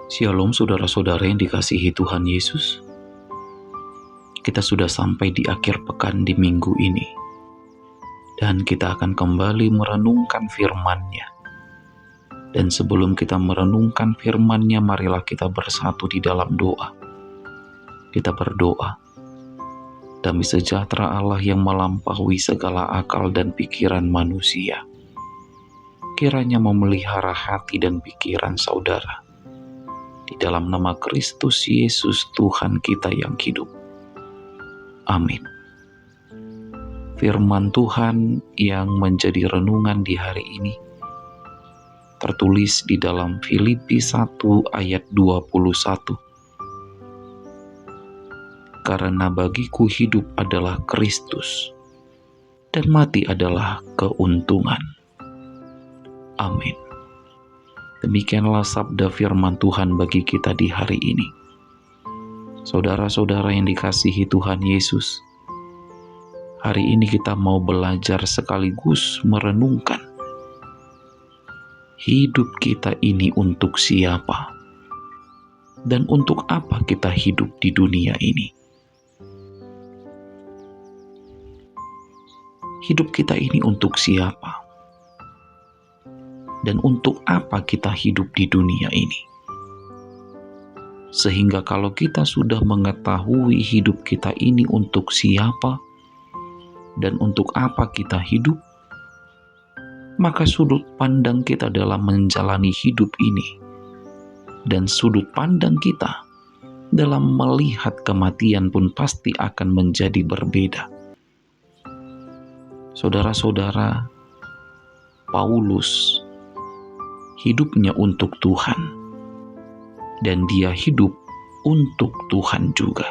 Shalom saudara-saudara yang dikasihi Tuhan Yesus. Kita sudah sampai di akhir pekan di minggu ini. Dan kita akan kembali merenungkan firman-Nya. Dan sebelum kita merenungkan firman-Nya, marilah kita bersatu di dalam doa. Kita berdoa. Damai sejahtera Allah yang melampaui segala akal dan pikiran manusia, kiranya memelihara hati dan pikiran saudara. Di dalam nama Kristus Yesus Tuhan kita yang hidup. Amin. Firman Tuhan yang menjadi renungan di hari ini tertulis di dalam Filipi 1 ayat 21. Karena bagiku hidup adalah Kristus dan mati adalah keuntungan. Amin. Demikianlah sabda firman Tuhan bagi kita di hari ini. Saudara-saudara yang dikasihi Tuhan Yesus, hari ini kita mau belajar sekaligus merenungkan hidup kita ini untuk siapa dan untuk apa kita hidup di dunia ini. Hidup kita ini untuk siapa? Dan untuk apa kita hidup di dunia ini? Sehingga kalau kita sudah mengetahui hidup kita ini untuk siapa dan untuk apa kita hidup, maka sudut pandang kita dalam menjalani hidup ini dan sudut pandang kita dalam melihat kematian pun pasti akan menjadi berbeda. Saudara-saudara, Paulus hidupnya untuk Tuhan, dan dia hidup untuk Tuhan juga.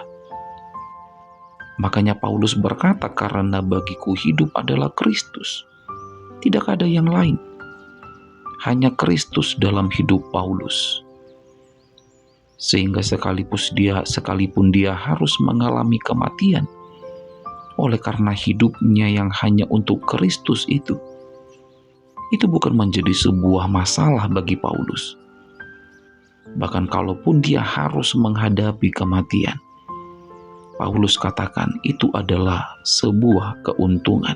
Makanya Paulus berkata, karena bagiku hidup adalah Kristus. Tidak ada yang lain. Hanya Kristus dalam hidup Paulus. Sehingga sekalipun dia harus mengalami kematian, oleh karena hidupnya yang hanya untuk Kristus itu bukan menjadi sebuah masalah bagi Paulus. Bahkan kalaupun dia harus menghadapi kematian, Paulus katakan itu adalah sebuah keuntungan.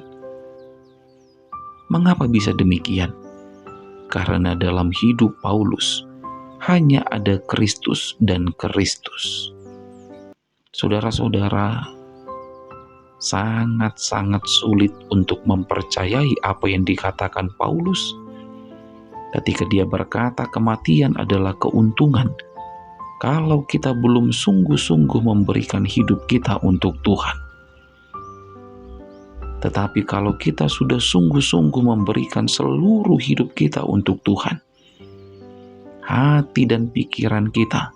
Mengapa bisa demikian? Karena dalam hidup Paulus hanya ada Kristus dan Kristus. Saudara-saudara, sangat-sangat sulit untuk mempercayai apa yang dikatakan Paulus ketika dia berkata kematian adalah keuntungan kalau kita belum sungguh-sungguh memberikan hidup kita untuk Tuhan. Tetapi kalau kita sudah sungguh-sungguh memberikan seluruh hidup kita untuk Tuhan, hati dan pikiran kita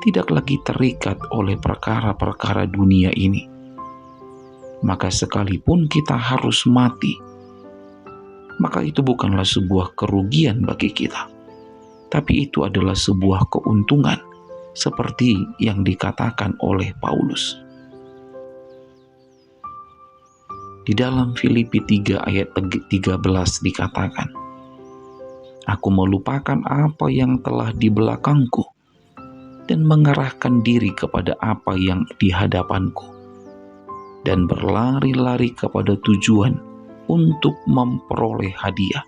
tidak lagi terikat oleh perkara-perkara dunia ini. Maka sekalipun kita harus mati, maka itu bukanlah sebuah kerugian bagi kita, tapi itu adalah sebuah keuntungan, seperti yang dikatakan oleh Paulus. Di dalam Filipi 3 ayat 13 dikatakan, aku melupakan apa yang telah di belakangku dan mengarahkan diri kepada apa yang di hadapanku, dan berlari-lari kepada tujuan untuk memperoleh hadiah,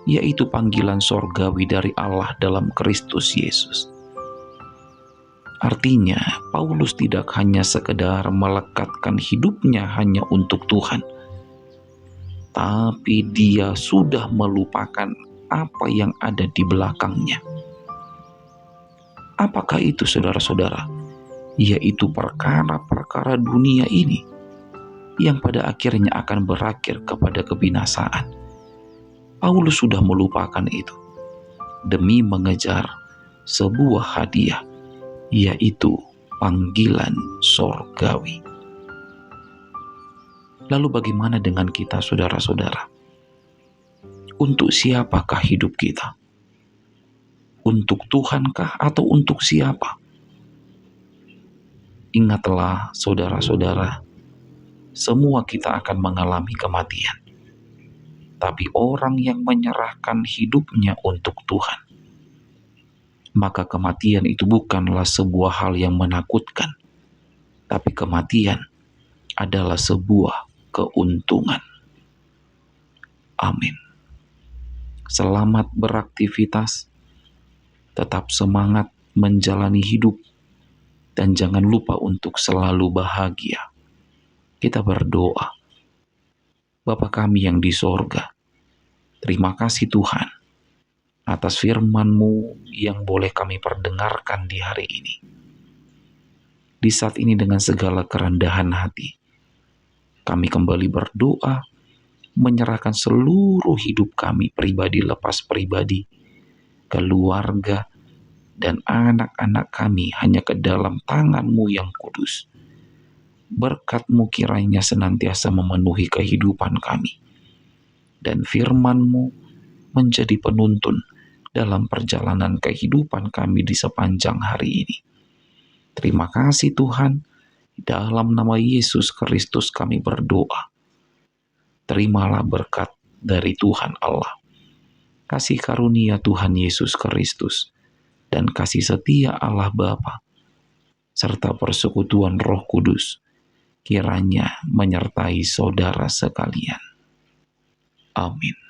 yaitu panggilan sorgawi dari Allah dalam Kristus Yesus. Artinya, Paulus tidak hanya sekedar melekatkan hidupnya hanya untuk Tuhan, tapi dia sudah melupakan apa yang ada di belakangnya. Apakah itu, saudara-saudara? Yaitu perkara-perkara dunia ini yang pada akhirnya akan berakhir kepada kebinasaan. Paulus sudah melupakan itu demi mengejar sebuah hadiah, yaitu panggilan sorgawi. Lalu bagaimana dengan kita, saudara-saudara? Untuk siapakah hidup kita? Untuk Tuhankah atau untuk siapa? Ingatlah, saudara-saudara, semua kita akan mengalami kematian. Tapi orang yang menyerahkan hidupnya untuk Tuhan, maka kematian itu bukanlah sebuah hal yang menakutkan, tapi kematian adalah sebuah keuntungan. Amin. Selamat beraktivitas, tetap semangat menjalani hidup, dan jangan lupa untuk selalu bahagia. Kita berdoa. Bapa kami yang di sorga, terima kasih Tuhan atas firman-Mu yang boleh kami perdengarkan di hari ini. Di saat ini dengan segala kerendahan hati, kami kembali berdoa, menyerahkan seluruh hidup kami, pribadi lepas pribadi, keluarga, dan anak-anak kami hanya ke dalam tangan-Mu yang kudus. Berkat-Mu kiranya senantiasa memenuhi kehidupan kami, dan firman-Mu menjadi penuntun dalam perjalanan kehidupan kami di sepanjang hari ini. Terima kasih Tuhan, dalam nama Yesus Kristus kami berdoa. Terimalah berkat dari Tuhan Allah, kasih karunia Tuhan Yesus Kristus, dan kasih setia Allah Bapa, serta persekutuan Roh Kudus, kiranya menyertai saudara sekalian. Amin.